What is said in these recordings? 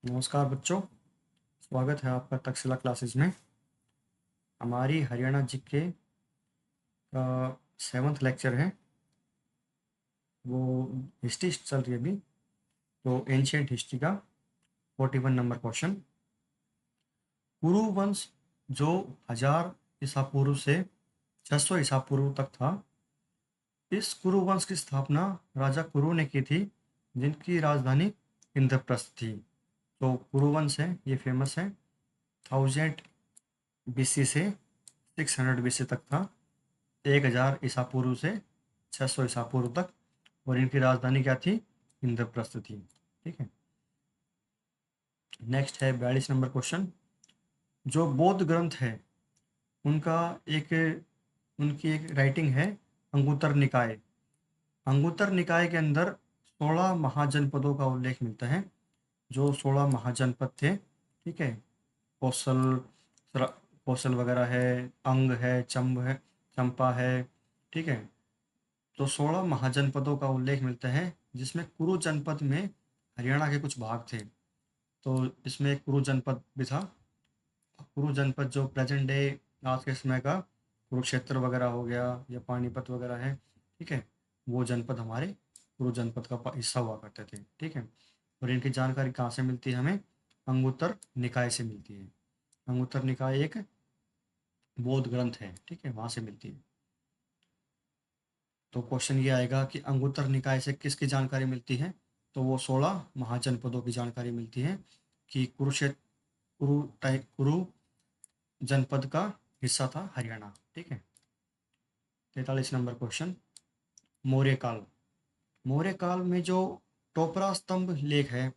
नमस्कार बच्चों, स्वागत है आपका तक्षशिला क्लासेस में। हमारी हरियाणा जीके का 7th लेक्चर है, वो हिस्ट्री चल रही है अभी। तो एंशियंट हिस्ट्री का 41 नंबर क्वेश्चन। कुरु वंश जो 1000 ईसा पूर्व से 600 ईसा पूर्व तक था, इस कुरु वंश की स्थापना राजा कुरु ने की थी, जिनकी राजधानी इंद्रप्रस्थ थी। तो कुरु वंश है, ये फेमस है। 1000 BC से 600 BC तक था, 1000 ईसा पूर्व से 600 ईसा पूर्व तक, और इनकी राजधानी क्या थी? इंद्रप्रस्थ थी। ठीक है। नेक्स्ट है 42 नंबर क्वेश्चन। जो बौद्ध ग्रंथ है, उनका एक उनकी एक राइटिंग है अंगुत्तर निकाय। अंगुत्तर निकाय के अंदर 16 महाजनपदों का उल्लेख मिलता है। जो 16 महाजनपद थे, ठीक है, कौशल कौशल वगैरह है, अंग है, चंब है, चंपा है, ठीक है। तो 16 महाजनपदों का उल्लेख मिलता है, जिसमें कुरु जनपद में हरियाणा के कुछ भाग थे। तो इसमें एक कुरु जनपद भी था। कुरु जनपद जो प्रेजेंट डे आज के समय का कुरुक्षेत्र वगैरह हो गया या पानीपत वगैरह है, ठीक है, वो जनपद हमारे कुरु जनपद का हिस्सा हुआ करते थे। ठीक है। और इनकी जानकारी कहाँ से मिलती है हमें? अंगुत्तर निकाय से मिलती है। अंगुत्तर निकाय एक बौद्ध ग्रंथ है, ठीक है, वहां से मिलती है। तो क्वेश्चन ये आएगा कि अंगुत्तर निकाय से किसकी जानकारी मिलती है? तो वो 16 महाजनपदों की जानकारी मिलती है कि कुरुक्षेत्र कुरु जनपद का हिस्सा था हरियाणा। ठीक है। 43 नंबर क्वेश्चन। मौर्य काल। मौर्य काल में जो टोपरा स्तंभ लेख है,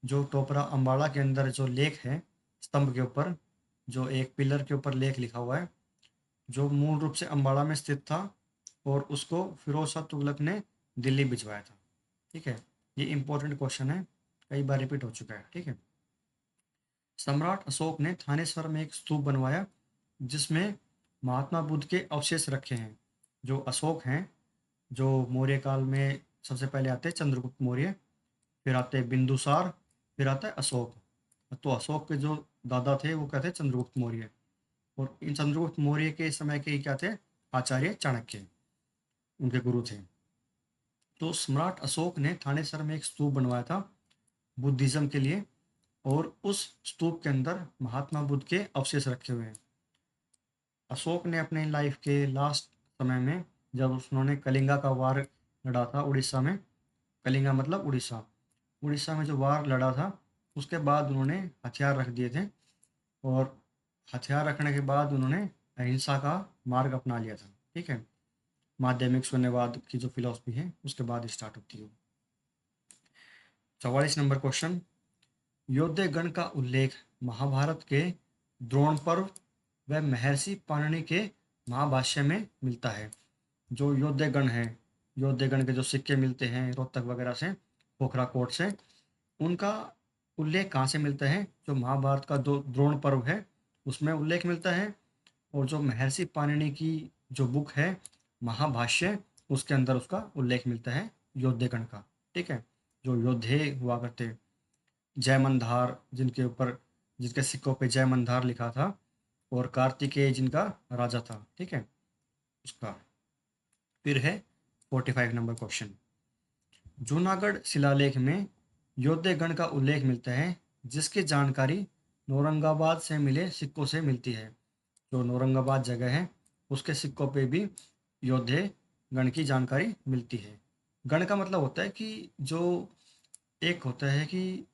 जो टोपरा अम्बाड़ा के अंदर जो लेख है, स्तंभ के ऊपर जो एक पिलर के ऊपर लेख लिखा हुआ है, जो मूल रूप से अम्बाड़ा में स्थित था, और उसको फिरोज शाह तुगलक ने दिल्ली भिजवाया था। ठीक है। ये इंपॉर्टेंट क्वेश्चन है, कई बार रिपीट हो चुका है। ठीक है। सम्राट अशोक ने थानेश्वर में एक स्तूप बनवाया, जिसमें महात्मा बुद्ध के अवशेष रखे हैं। जो अशोक हैं, जो मौर्य काल में सबसे पहले आते हैं चंद्रगुप्त मौर्य, फिर आते हैं बिंदुसार, फिर आता है अशोक। तो अशोक के जो दादा थे वो क्या थे? चंद्रगुप्त मौर्य। और इन चंद्रगुप्त मौर्य के समय के क्या थे? आचार्य चाणक्य उनके गुरु थे। तो सम्राट अशोक ने थानेसर में एक स्तूप बनवाया था बुद्धिज्म के लिए, और उस स्तूप के अंदर महात्मा बुद्ध के अवशेष रखे हुए हैं। अशोक ने अपने लाइफ के लास्ट समय में, जब उन्होंने कलिंगा का वार लड़ा था उड़ीसा में, कलिंगा मतलब उड़ीसा, उड़ीसा में जो वार लड़ा था, उसके बाद उन्होंने हथियार रख दिए थे। और हथियार रखने के बाद उन्होंने अहिंसा का मार्ग अपना लिया था। ठीक है। माध्यमिक शून्यवाद की जो फिलॉसफी है, उसके बाद स्टार्ट होती है। 44 नंबर क्वेश्चन। योद्धे गण का उल्लेख महाभारत के द्रोण पर्व व महर्षि पाणिनि के महाभाष्य में मिलता है। जो योद्धे गण हैं, योद्धे गण के जो सिक्के मिलते हैं रोहतक वगैरह से, पोखरा कोट से, उनका उल्लेख कहाँ से मिलता है? जो महाभारत का दो द्रोण पर्व है, उसमें उल्लेख मिलता है। और जो महर्षि पाणिनि की जो बुक है महाभाष्य, उसके अंदर उसका उल्लेख मिलता है योद्धेगण का। ठीक है। जो योद्धे हुआ करते, जय मंधार जिनके ऊपर, जिनके सिक्कों पे जय मंधार लिखा था, और कार्तिकेय जिनका राजा था, ठीक है, उसका। फिर है 45 नंबर क्वेश्चन। जूनागढ़ शिलालेख में योद्धेगण का उल्लेख मिलता है, जिसकी जानकारी नौरंगाबाद से मिले सिक्कों से मिलती है। जो नौरंगाबाद जगह है, उसके सिक्कों पे भी योद्धे गण की जानकारी मिलती है। गण का मतलब होता है कि जो, एक होता है कि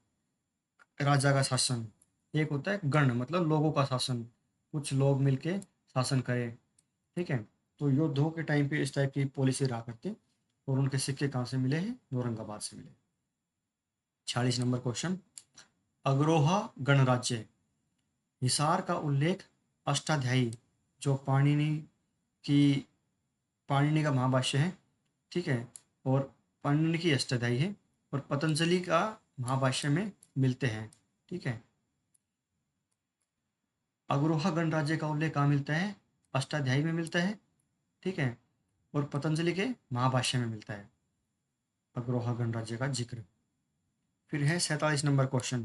राजा का शासन, एक होता है गण मतलब लोगों का शासन, कुछ लोग मिलके शासन करें। ठीक है। तो योद्धों के टाइम पे इस टाइप की पॉलिसी रहा करती, और उनके सिक्के कहाँ से मिले हैं? औरंगाबाद से मिले। 46 नंबर क्वेश्चन। अग्रोहा गणराज्य। हिसार का उल्लेख अष्टाध्यायी, जो की पाणिनि का महाभाष्य है, ठीक है, और पाणिनि की अष्टाध्यायी है, और पतंजलि का महाभाष्य में मिलते हैं। ठीक है। अग्रोहा गणराज्य का उल्लेख कहाँ मिलता है? अष्टाध्यायी में मिलता है, ठीक है, और पतंजलि के महाभाष्य में मिलता है अग्रोहा गणराज्य का जिक्र। फिर है 47 नंबर क्वेश्चन।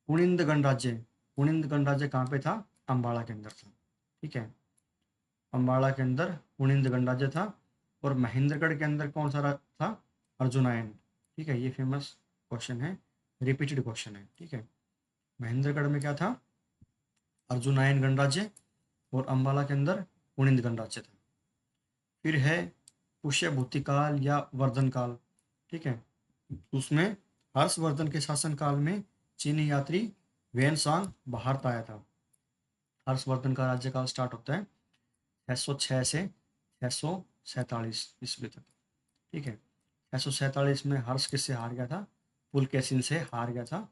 पुणिंद गणराज्य, पुणिंद गणराज्य कहाँ पे था? अम्बाड़ा के अंदर था। ठीक है, अम्बाड़ा के अंदर पुणिंद गणराज्य था। और महेंद्रगढ़ के अंदर कौन सा था? अर्जुनायन। ठीक है, ये फेमस क्वेश्चन है, रिपीटेड क्वेश्चन है। ठीक है, महेंद्रगढ़ में क्या था? अर्जुनायन गणराज्य। और अम्बाला के अंदर पुणिंद गणराज्य था। फिर है पुष्यभूति काल या वर्धन काल। ठीक है, उसमें हर्षवर्धन के शासन काल में चीनी यात्री वेनसांग भारत आया था। हर्षवर्धन का राज्यकाल स्टार्ट होता है 606 से 647 ईस्वी तक। ठीक है, 647 में हर्ष किससे हार गया था? पुलकेशिन से हार गया था।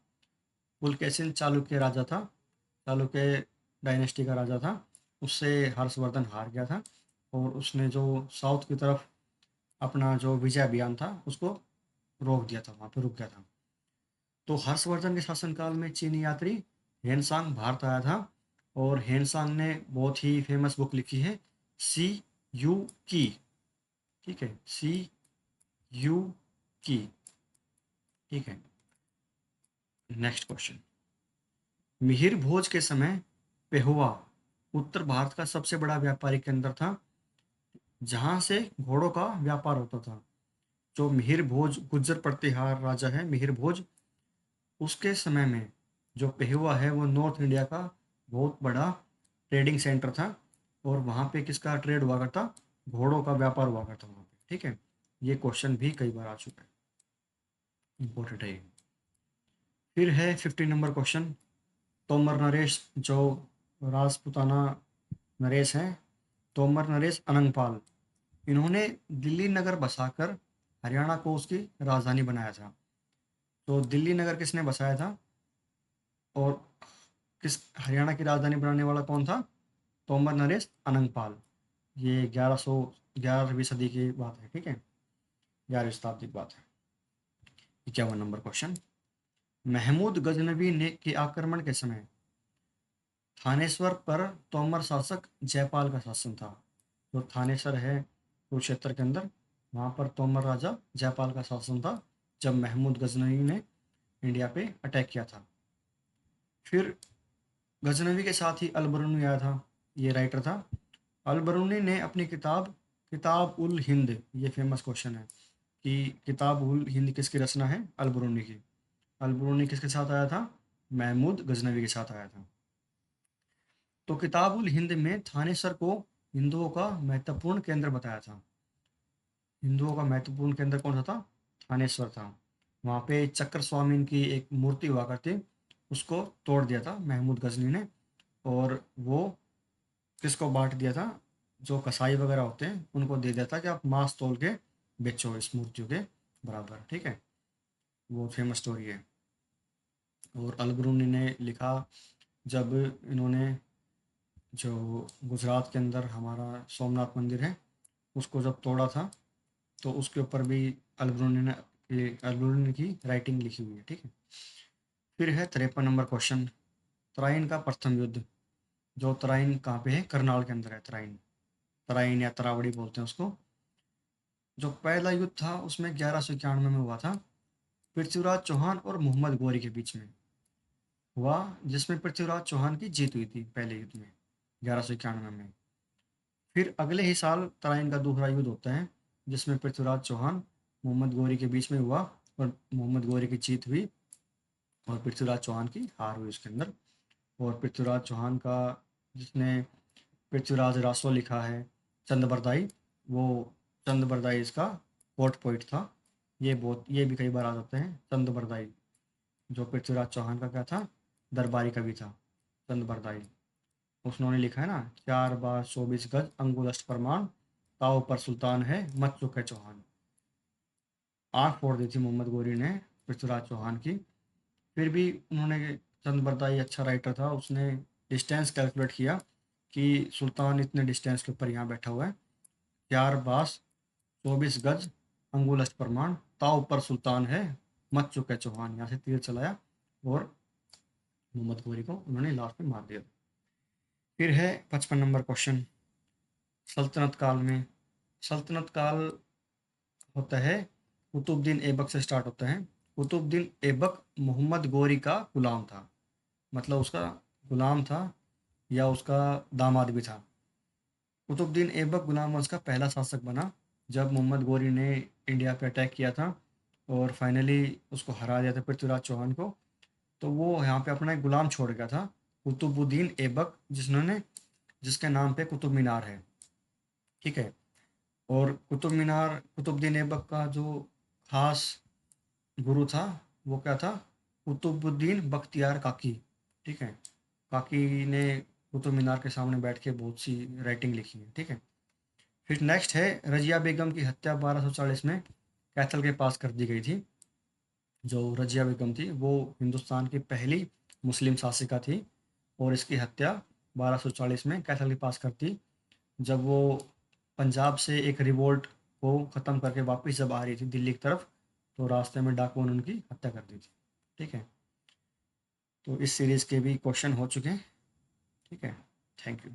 पुलकेशिन चालुक्य राजा था, चालुक्य डायनेस्टी का राजा था। उससे हर्षवर्धन हार गया था और उसने जो साउथ की तरफ अपना जो विजय अभियान था उसको रोक दिया था, वहाँ पे रुक गया था। तो हर्षवर्धन के शासनकाल में चीनी यात्री हेनसांग भारत आया था। और हेनसांग ने बहुत ही फेमस बुक लिखी है, सी यू की। ठीक है, सी यू की। ठीक है, नेक्स्ट क्वेश्चन। मिहिर भोज के समय पेहुआ उत्तर भारत का सबसे बड़ा व्यापारी केंद्र था, जहां से घोड़ों का व्यापार होता था। जो मिहिर भोज गुज्जर प्रतिहार राजा है मिहिर भोज, उसके समय में जो पेहुआ है वो नॉर्थ इंडिया का बहुत बड़ा ट्रेडिंग सेंटर था। और वहाँ पे किसका ट्रेड हुआ करता? घोड़ों का व्यापार हुआ करता वहाँ पे। ठीक है, ये क्वेश्चन भी कई बार आ चुका है, इंपॉर्टेंट है ये। फिर है 15 नंबर क्वेश्चन। तोमर नरेश जो राजपूताना नरेश हैं, तोमर नरेश अनंगपाल, इन्होंने दिल्ली नगर बसाकर हरियाणा को उसकी राजधानी बनाया था। तो दिल्ली नगर किसने बसाया था? और किस हरियाणा की राजधानी बनाने वाला कौन था? तोमर नरेश अनंगपाल। ये 1111वीं सदी की बात है। ठीक है, 11वीं शताब्दी की बात है। 51 नंबर क्वेश्चन। महमूद गजनवी ने के आक्रमण के समय थानेश्वर पर तोमर शासक जयपाल का शासन था। जो थानेश्वर है कुरुक्षेत्र के अंदर, वहाँ पर तोमर राजा जयपाल का शासन था जब महमूद गजनवी ने इंडिया पे अटैक किया था। फिर गजनवी के साथ ही अलबरूनी आया था, ये राइटर था। अलबरूनी ने अपनी किताब उल हिंद, ये फेमस क्वेश्चन है कि किताब उल हिंद किसकी रचना है? अलबरूनी की। अलबरूनी किसके साथ आया था? महमूद गजनवी के साथ आया था। तो किताब उल हिंद में थानेसर को हिंदुओं का महत्वपूर्ण केंद्र बताया था। हिंदुओं का महत्वपूर्ण केंद्र कौन सा था? थानेश्वर था। वहाँ पे चक्र स्वामीन की एक मूर्ति हुआ करती, उसको तोड़ दिया था महमूद गजनी ने। और वो किसको बांट दिया था? जो कसाई वगैरह होते हैं उनको दे दिया था कि आप मांस तोल के बेचो इस मूर्तियों के बराबर। ठीक है, वो फेमस स्टोरी है। और अलबरूनी ने लिखा, जब इन्होंने जो गुजरात के अंदर हमारा सोमनाथ मंदिर है उसको जब तोड़ा था, तो उसके ऊपर भी अलबरूनी की राइटिंग लिखी हुई है। ठीक है, फिर है 53 नंबर क्वेश्चन। तराइन का प्रथम युद्ध। जो तराइन कहाँ पे है? करनाल के अंदर है तराइन। तराइन या तरावड़ी बोलते हैं उसको। जो पहला युद्ध था उसमें 1191 में हुआ था, पृथ्वीराज चौहान और मोहम्मद गौरी के बीच में हुआ, जिसमें पृथ्वीराज चौहान की जीत हुई थी पहले युद्ध में 1191 में। फिर अगले ही साल तराइन का दूसरा युद्ध होता है, जिसमें पृथ्वीराज चौहान मोहम्मद गौरी के बीच में हुआ और मोहम्मद गौरी की जीत हुई और पृथ्वीराज चौहान की हार हुई उसके अंदर। और पृथ्वीराज चौहान का, जिसने पृथ्वीराज रासो लिखा है, चंद बरदाई, वो चंद बरदाई इसका कोर्ट पोइट था। ये भी कई बार आ जाते हैं चंद बरदाई, जो पृथ्वीराज चौहान का क्या था? दरबारी कवि था चंद बरदाई। उसने लिखा है ना, 4 बार 24 गज अंगुल अष्ट प्रमाण, ताव पर सुल्तान है मत चुके चौहान। आंख फोड़ दी थी मोहम्मद गोरी ने पृथ्वीराज चौहान की। फिर भी उन्होंने, चंद बरदाई अच्छा राइटर था, उसने डिस्टेंस कैलकुलेट किया कि सुल्तान इतने डिस्टेंस के ऊपर यहाँ बैठा हुआ है, 4 बार 24 गज अंगुल अष्ट प्रमाण, ताव पर सुल्तान है मत चुके चौहान। यहाँ से तीर चलाया और मोहम्मद गोरी को उन्होंने लास्ट में मार दिया। फिर है 55 नंबर क्वेश्चन। सल्तनत काल में, सल्तनत काल होता है कुतुबुद्दीन ऐबक से स्टार्ट होता है। कुतुबुद्दीन ऐबक मोहम्मद गोरी का गुलाम था। मतलब उसका गुलाम था या उसका दामाद भी था। कुतुबुद्दीन ऐबक गुलाम वंश का पहला शासक बना जब मोहम्मद गोरी ने इंडिया पे अटैक किया था और फाइनली उसको हरा दिया था पृथ्वीराज चौहान को। तो वो यहाँ पे अपना एक गुलाम छोड़ गया था, कुतुबुद्दीन ऐबक, जिसने जिसके नाम पे कुतुब मीनार है। ठीक है। और कुतुब मीनार, कुतुबुद्दीन ऐबक का जो खास गुरु था वो क्या था? कुतुबुद्दीन बख्तियार काकी। ठीक है। काकी ने कुतुब मीनार के सामने बैठ के बहुत सी राइटिंग लिखी है। ठीक है। फिर नेक्स्ट है, रजिया बेगम की हत्या 1240 में कैथल के पास कर दी गई थी। जो रजिया बेगम थी वो हिंदुस्तान की पहली मुस्लिम शासिका थी और इसकी हत्या 1240 में कैथल के पास कर दी, जब वो पंजाब से एक रिवोल्ट को ख़त्म करके वापस जब आ रही थी दिल्ली की तरफ, तो रास्ते में डाकुओं ने उनकी हत्या कर दी थी। ठीक है। तो इस सीरीज़ के भी क्वेश्चन हो चुके हैं। ठीक है। Thank you.